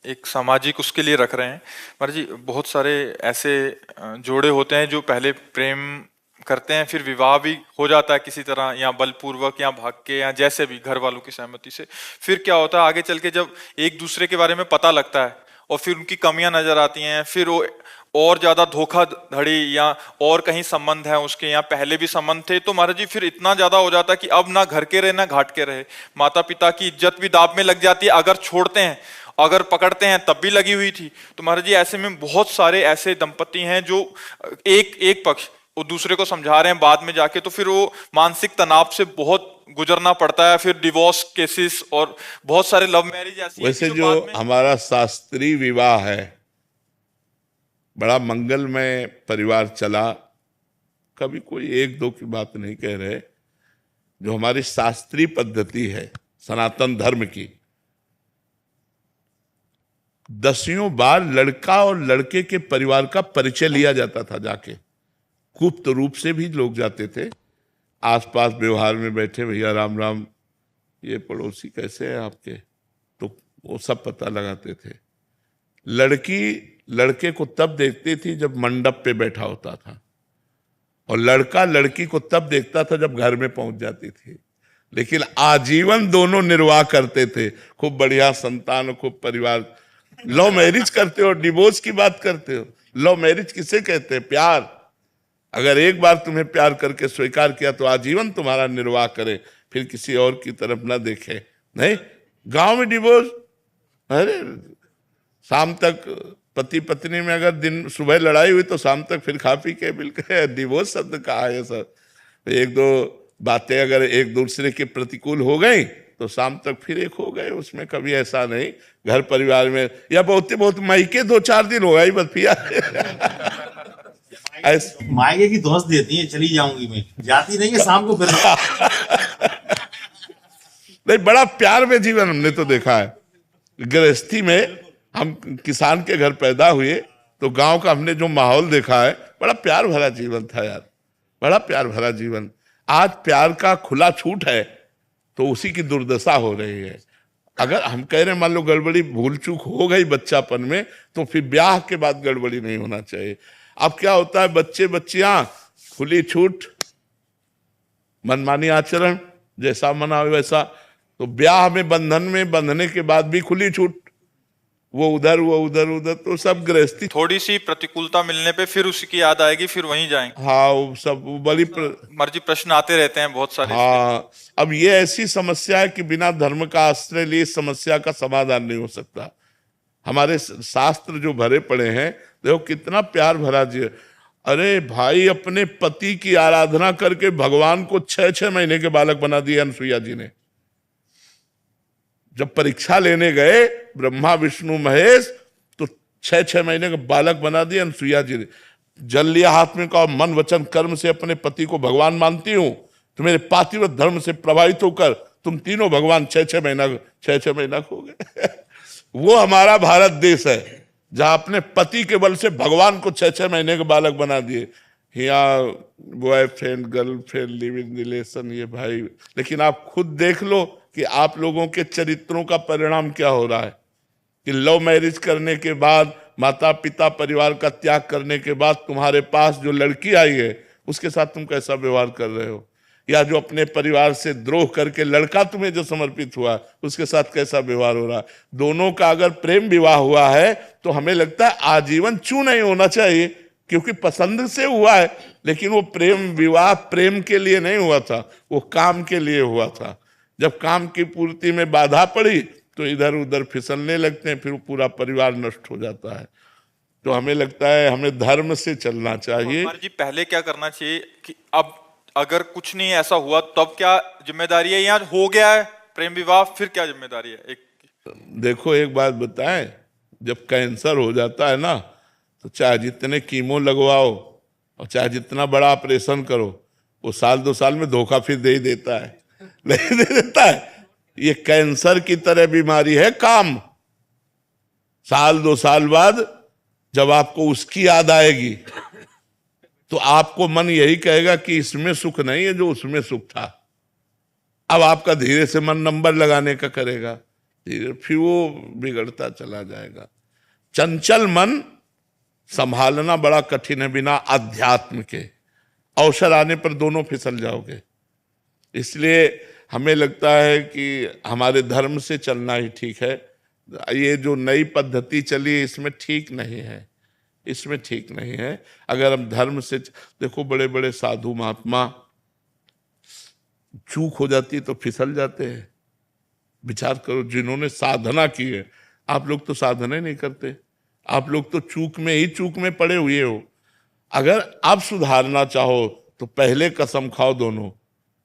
एक सामाजिक उसके लिए रख रहे हैं। पर जी बहुत सारे ऐसे जोड़े होते हैं जो पहले प्रेम करते हैं, फिर विवाह भी हो जाता है किसी तरह, या बलपूर्वक या भाग के, या जैसे भी घर वालों की सहमति से। फिर क्या होता है आगे चल के, जब एक दूसरे के बारे में पता लगता है और फिर उनकी कमियां नजर आती हैं, फिर वो और ज्यादा धोखाधड़ी या और कहीं संबंध है उसके, या पहले भी संबंध थे, तो महाराज जी फिर इतना ज्यादा हो जाता है कि अब ना घर के रहे ना घाट के रहे। माता पिता की इज्जत भी दाव में लग जाती है अगर छोड़ते हैं, अगर पकड़ते हैं तब भी लगी हुई थी। तो महाराज जी ऐसे में बहुत सारे ऐसे दंपति हैं जो एक एक पक्ष वो दूसरे को समझा रहे हैं, बाद में जाके तो फिर वो मानसिक तनाव से बहुत गुजरना पड़ता है, फिर डिवोर्स केसेस और बहुत सारे लव मैरिज ऐसी हैं कि वैसे जो जो बाद में। हमारा शास्त्रीय विवाह है, बड़ा मंगलमय परिवार चला, कभी कोई एक दो की बात नहीं कह रहे। जो हमारी शास्त्रीय पद्धति है सनातन धर्म की, 10 बार लड़का और लड़के के परिवार का परिचय लिया जाता था जाके। गुप्त रूप से भी लोग जाते थे, आसपास व्यवहार में बैठे, भैया राम राम, ये पड़ोसी कैसे हैं आपके, तो वो सब पता लगाते थे। लड़की लड़के को तब देखती थी जब मंडप पे बैठा होता था, और लड़का लड़की को तब देखता था जब घर में पहुंच जाती थी। लेकिन आजीवन दोनों निर्वाह करते थे, खूब बढ़िया संतान, खूब परिवार। लव मैरिज करते हो, डिवोर्स की बात करते हो। लव मैरिज किसे कहते हैं? प्यार। अगर एक बार तुम्हें प्यार करके स्वीकार किया तो आजीवन तुम्हारा निर्वाह करे, फिर किसी और की तरफ ना देखे। नहीं, गांव में डिवोर्स, अरे शाम तक पति पत्नी में अगर दिन सुबह लड़ाई हुई तो शाम तक फिर खा पी के बिल्कुल। डिवोर्स शब्द कहा है सर। एक दो बातें अगर एक दूसरे के प्रतिकूल हो गई तो शाम तक फिर एक हो गए, उसमें कभी ऐसा नहीं। घर परिवार में या बहुत मायके 2-4 दिन हो गई बस पिया। मायके की धौंस देती है, चली जाऊंगी मैं, जाती नहीं है शाम को फिर। नहीं, बड़ा प्यार में जीवन हमने तो देखा है। गृहस्थी में हम किसान के घर पैदा हुए तो गांव का हमने जो माहौल देखा है, बड़ा प्यार भरा जीवन था यार, बड़ा प्यार भरा जीवन। आज प्यार का खुला छूट है तो उसी की दुर्दशा हो रही है। अगर हम कह रहे हैं मान लो गड़बड़ी भूल चूक हो गई बच्चापन में, तो फिर ब्याह के बाद गड़बड़ी नहीं होना चाहिए। अब क्या होता है, बच्चे बच्चियां खुली छूट, मनमानी आचरण, जैसा मना वैसा। तो ब्याह में बंधन में बंधने के बाद भी खुली छूट, वो उधर वो उधर उधर, तो सब गृहस्थी। थोड़ी सी प्रतिकूलता मिलने पे फिर उसी की याद आएगी, फिर वहीं जाएंगे। हाँ, वो सब बड़ी मर्जी प्रश्न आते रहते हैं बहुत सारे। हाँ, अब ये ऐसी समस्या है कि बिना धर्म का आश्रय लिए इस समस्या का समाधान नहीं हो सकता। हमारे शास्त्र जो भरे पड़े हैं, देखो कितना प्यार भरा जी। अरे भाई, अपने पति की आराधना करके भगवान को 6-6 महीने के बालक बना दिए अनसुईया जी ने। जब परीक्षा लेने गए ब्रह्मा विष्णु महेश, तो 6-6 महीने का बालक बना दिया अनसुईया जी ने। जल लिया हाथ में, कहा मन वचन कर्म से अपने पति को भगवान मानती हूं, तो मेरे पातिव्रत धर्म से प्रभावित होकर तुम तीनों भगवान 6-6 महीना हो गए। वो हमारा भारत देश है जहां अपने पति के बल से भगवान को 6-6 महीने के बालक बना दिए। यहाँ boyfriend girlfriend live in relation, ये भाई। लेकिन आप खुद देख लो कि आप लोगों के चरित्रों का परिणाम क्या हो रहा है, कि लव मैरिज करने के बाद, माता पिता परिवार का त्याग करने के बाद तुम्हारे पास जो लड़की आई है उसके साथ तुम कैसा व्यवहार कर रहे हो, या जो अपने परिवार से द्रोह करके लड़का तुम्हें जो समर्पित हुआ उसके साथ कैसा व्यवहार हो रहा है। दोनों का अगर प्रेम विवाह हुआ है तो हमें लगता है आजीवन चू नहीं होना चाहिए, क्योंकि पसंद से हुआ है। लेकिन वो प्रेम विवाह प्रेम के लिए नहीं हुआ था, वो काम के लिए हुआ था। जब काम की पूर्ति में बाधा पड़ी तो इधर उधर फिसलने लगते हैं, फिर पूरा परिवार नष्ट हो जाता है। तो हमें लगता है हमें धर्म से चलना चाहिए। कुमार जी पहले क्या करना चाहिए कि अब अगर कुछ नहीं ऐसा हुआ तब क्या जिम्मेदारी है, या हो गया है प्रेम विवाह फिर क्या जिम्मेदारी है? देखो एक बात बताएं, जब कैंसर हो जाता है ना, तो चाहे जितने कीमो लगवाओ और चाहे जितना बड़ा ऑपरेशन करो, वो 1-2 साल में धोखा फिर दे ही देता है, नहीं दे देता है। ये कैंसर की तरह बीमारी है काम। 1-2 साल बाद जब आपको उसकी याद आएगी तो आपको मन यही कहेगा कि इसमें सुख नहीं है जो उसमें सुख था। अब आपका धीरे से मन नंबर लगाने का करेगा। फिर वो बिगड़ता चला जाएगा। चंचल मन संभालना बड़ा कठिन है बिना अध्यात्म के। अवसर आने पर दोनों फिसल जाओगे। इसलिए हमें लगता है कि हमारे धर्म से चलना ही ठीक है। ये जो नई पद्धति चली इसमें ठीक नहीं है, इसमें ठीक नहीं है। अगर हम धर्म से देखो, बड़े बड़े साधु महात्मा चूक हो जाती है तो फिसल जाते हैं। विचार करो, जिन्होंने साधना की है। आप लोग तो साधना ही नहीं करते, आप लोग तो चूक में पड़े हुए हो। अगर आप सुधारना चाहो तो पहले कसम खाओ दोनों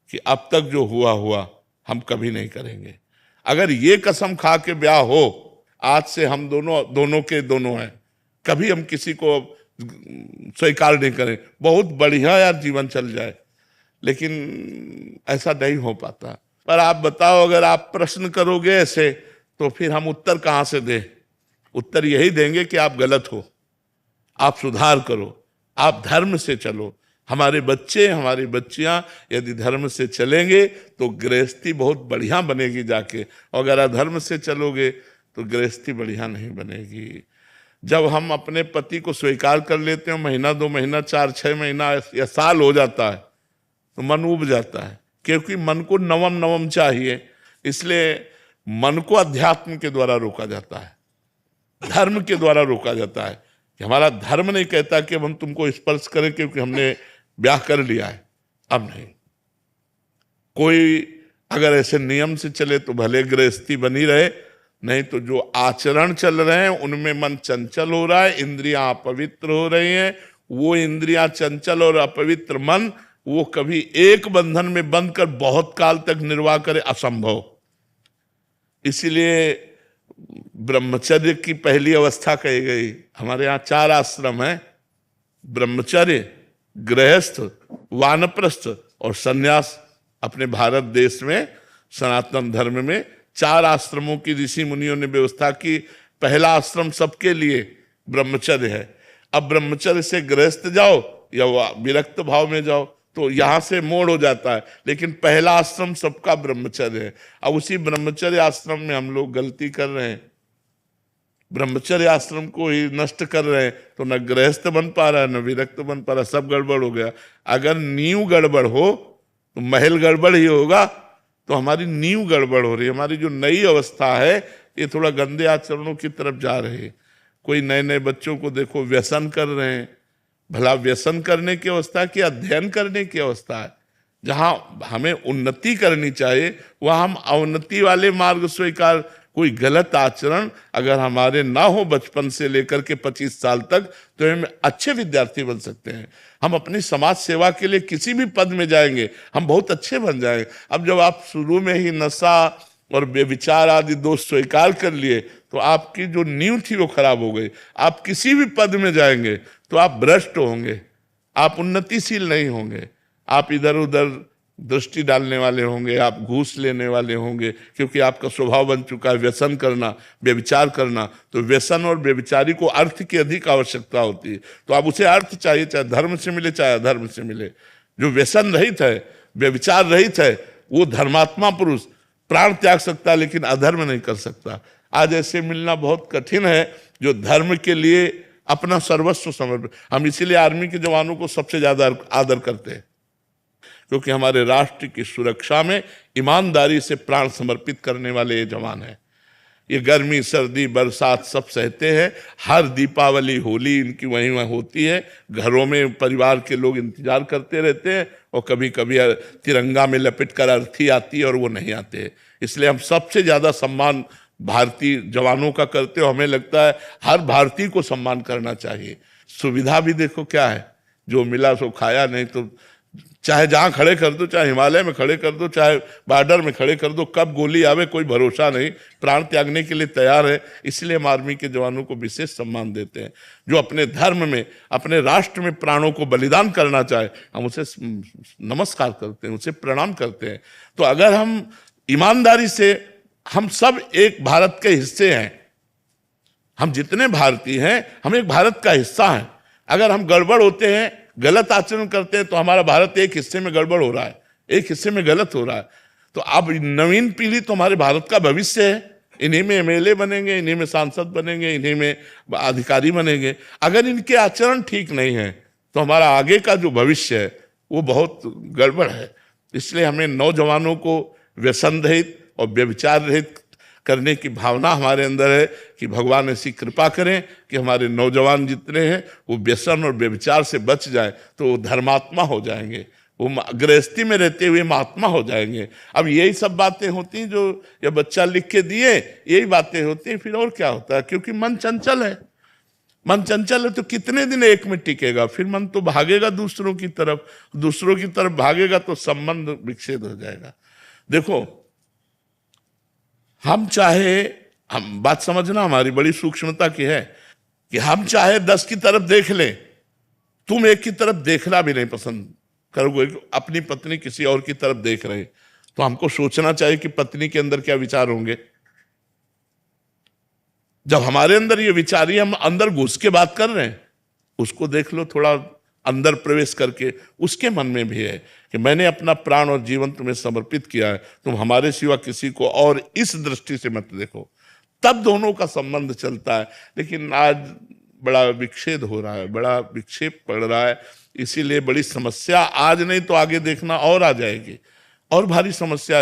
कि अब तक जो हुआ हुआ हम कभी नहीं करेंगे। अगर ये कसम खा के ब्याह हो, आज से हम दोनों के दोनों हैं, कभी हम किसी को स्वीकार नहीं करें, बहुत बढ़िया यार जीवन चल जाए। लेकिन ऐसा नहीं हो पाता। पर आप बताओ, अगर आप प्रश्न करोगे ऐसे तो फिर हम उत्तर कहां से दें? उत्तर यही देंगे कि आप गलत हो, आप सुधार करो, आप धर्म से चलो। हमारे बच्चे, हमारी बच्चियां यदि धर्म से चलेंगे तो गृहस्थी बहुत बढ़िया बनेगी जाके, और अगर अधर्म से चलोगे तो गृहस्थी बढ़िया नहीं बनेगी। जब हम अपने पति को स्वीकार कर लेते हैं, महीना 2 महीना 4-6 महीना या साल हो जाता है तो मन उब जाता है, क्योंकि मन को नवम नवम चाहिए। इसलिए मन को अध्यात्म के द्वारा रोका जाता है, धर्म के द्वारा रोका जाता है। कि हमारा धर्म नहीं कहता कि अब हम तुमको स्पर्श करें क्योंकि हमने ब्याह कर लिया है। अब नहीं, कोई अगर ऐसे नियम से चले तो भले गृहस्थी बनी रहे, नहीं तो जो आचरण चल रहे हैं उनमें मन चंचल हो रहा है, इंद्रियां अपवित्र हो रही हैं। वो इंद्रियां चंचल और अपवित्र मन वो कभी एक बंधन में बंध कर बहुत काल तक निर्वाह करे, असंभव। इसीलिए ब्रह्मचर्य की पहली अवस्था कही गई। हमारे यहाँ 4 आश्रम हैं, ब्रह्मचर्य, गृहस्थ, वानप्रस्थ और सन्यास। अपने भारत देश में सनातन धर्म में 4 आश्रमों की ऋषि मुनियों ने व्यवस्था की। पहला आश्रम सबके लिए ब्रह्मचर्य है। अब ब्रह्मचर्य से गृहस्थ जाओ या विरक्त भाव में जाओ तो यहां से मोड़ हो जाता है, लेकिन पहला आश्रम सबका ब्रह्मचर्य है। अब उसी ब्रह्मचर्य आश्रम में हम लोग गलती कर रहे हैं, ब्रह्मचर्य आश्रम को ही नष्ट कर रहे हैं। तो न गृहस्थ बन पा रहा है, न विरक्त बन पा रहा, सब गड़बड़ हो गया। अगर नींव गड़बड़ हो तो महल गड़बड़ ही होगा। तो हमारी नींव गड़बड़ हो रही है। हमारी जो नई अवस्था है ये थोड़ा गंदे आचरणों की तरफ जा रही है। कोई नए नए बच्चों को देखो व्यसन कर रहे हैं। भला व्यसन करने की अवस्था की अध्ययन करने की अवस्था है? जहां हमें उन्नति करनी चाहिए वहां हम अवनति वाले मार्ग स्वीकार। कोई गलत आचरण अगर हमारे ना हो बचपन से लेकर के 25 साल तक तो हम अच्छे विद्यार्थी बन सकते हैं। हम अपनी समाज सेवा के लिए किसी भी पद में जाएंगे, हम बहुत अच्छे बन जाएंगे। अब जब आप शुरू में ही नशा और बेविचार आदि दोष स्वीकार कर लिए तो आपकी जो नींव थी वो खराब हो गई। आप किसी भी पद में जाएंगे तो आप भ्रष्ट होंगे, आप उन्नतिशील नहीं होंगे, आप इधर उधर दृष्टि डालने वाले होंगे, आप घूस लेने वाले होंगे, क्योंकि आपका स्वभाव बन चुका है व्यसन करना, व्यभिचार करना। तो व्यसन और व्यभिचारी को अर्थ की अधिक आवश्यकता होती है। तो आप उसे अर्थ चाहिए, चाहे धर्म से मिले चाहे अधर्म से मिले। जो व्यसन रहित है, व्यभिचार रहित है, वो धर्मात्मा पुरुष प्राण त्याग सकता है लेकिन अधर्म नहीं कर सकता। आज ऐसे मिलना बहुत कठिन है जो धर्म के लिए अपना सर्वस्व समर्पित। हम इसीलिए आर्मी के जवानों को सबसे ज्यादा आदर करते हैं, क्योंकि हमारे राष्ट्र की सुरक्षा में ईमानदारी से प्राण समर्पित करने वाले ये जवान हैं। ये गर्मी सर्दी बरसात सब सहते हैं। हर दीपावली होली इनकी वहीं वहीं होती है। घरों में परिवार के लोग इंतजार करते रहते हैं और कभी कभी तिरंगा में लपेट कर अर्थी आती है और वो नहीं आते। इसलिए हम सबसे ज्यादा सम्मान भारतीय जवानों का करते हो। हमें लगता है हर भारतीय को सम्मान करना चाहिए। सुविधा भी देखो क्या है, जो मिला सो खाया, नहीं तो चाहे जहां खड़े कर दो, चाहे हिमालय में खड़े कर दो, चाहे बॉर्डर में खड़े कर दो, कब गोली आवे कोई भरोसा नहीं। प्राण त्यागने के लिए तैयार है। इसलिए हम आर्मी के जवानों को विशेष सम्मान देते हैं। जो अपने धर्म में, अपने राष्ट्र में प्राणों को बलिदान करना चाहे हम उसे नमस्कार करते हैं, उसे प्रणाम करते हैं। तो अगर हम ईमानदारी से, हम सब एक भारत के हिस्से हैं, हम जितने भारतीय हैं हम एक भारत का हिस्सा हैं। अगर हम गड़बड़ होते हैं, गलत आचरण करते हैं तो हमारा भारत एक हिस्से में गड़बड़ हो रहा है, एक हिस्से में गलत हो रहा है। तो अब नवीन पीढ़ी तो हमारे भारत का भविष्य है। इन्हीं में एमएलए बनेंगे, इन्हीं में सांसद बनेंगे, इन्हीं में अधिकारी बनेंगे। अगर इनके आचरण ठीक नहीं है तो हमारा आगे का जो भविष्य है वो बहुत गड़बड़ है। इसलिए हमें नौजवानों को व्यसन रहित और व्यभिचार रहित करने की भावना हमारे अंदर है कि भगवान ऐसी कृपा करें कि हमारे नौजवान जितने हैं वो व्यसन और व्यभिचार से बच जाए, तो वो धर्मात्मा हो जाएंगे, वो गृहस्थी में रहते हुए महात्मा हो जाएंगे। अब यही सब बातें होती हैं जो ये बच्चा लिख के दिए, यही बातें होती हैं, फिर और क्या होता है? क्योंकि मन चंचल है। मन चंचल है तो कितने दिन एक में टिकेगा? फिर मन तो भागेगा दूसरों की तरफ भागेगा तो संबंध विच्छेद हो जाएगा। देखो, हम बात समझना हमारी बड़ी सूक्ष्मता की है कि हम चाहे 10 की तरफ देख लें, तुम एक की तरफ देखना भी नहीं पसंद करोगे। अपनी पत्नी किसी और की तरफ देख रहे तो हमको सोचना चाहिए कि पत्नी के अंदर क्या विचार होंगे। जब हमारे अंदर ये विचार ही हम अंदर घुस के बात कर रहे हैं, उसको देख लो थोड़ा अंदर प्रवेश करके, उसके मन में भी है कि मैंने अपना प्राण और जीवन तुम्हें समर्पित किया है, तुम हमारे सिवा किसी को और इस दृष्टि से मत देखो, तब दोनों का संबंध चलता है। लेकिन आज बड़ा विक्षेद हो रहा है, बड़ा विक्षेप पड़ रहा है, इसीलिए बड़ी समस्या आज नहीं तो आगे देखना और आ जाएगी, और भारी समस्या।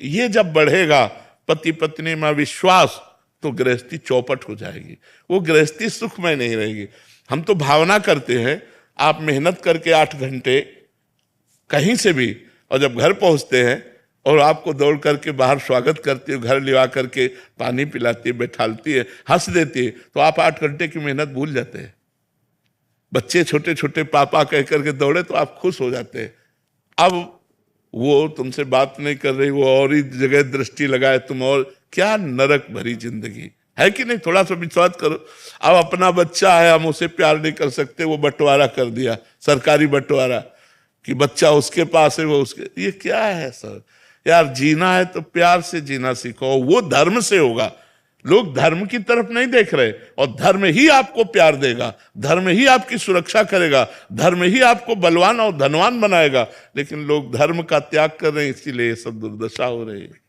ये जब बढ़ेगा पति पत्नी में विश्वास, तो गृहस्थी चौपट हो जाएगी, वो गृहस्थी सुखमय नहीं रहेगी। हम तो भावना करते हैं, आप मेहनत करके 8 घंटे कहीं से भी, और जब घर पहुंचते हैं और आपको दौड़ करके बाहर स्वागत करती है, घर लिवा करके पानी पिलाती है, बैठालती है, हंस देती है, तो आप 8 घंटे की मेहनत भूल जाते हैं। बच्चे छोटे छोटे पापा कह करके दौड़े तो आप खुश हो जाते हैं। अब वो तुमसे बात नहीं कर रही, वो और ही जगह दृष्टि लगाए तुम, और क्या नरक भरी जिंदगी है कि नहीं? थोड़ा सा विश्वास करो। अब अपना बच्चा है, हम उसे प्यार नहीं कर सकते, वो बंटवारा कर दिया, सरकारी बंटवारा, कि बच्चा उसके पास है, वो उसके। ये क्या है सर? यार, जीना है तो प्यार से जीना सीखो, वो धर्म से होगा। लोग धर्म की तरफ नहीं देख रहे, और धर्म ही आपको प्यार देगा, धर्म ही आपकी सुरक्षा करेगा, धर्म ही आपको बलवान और धनवान बनाएगा। लेकिन लोग धर्म का त्याग कर रहे हैं, इसीलिए ये सब दुर्दशा हो रही है।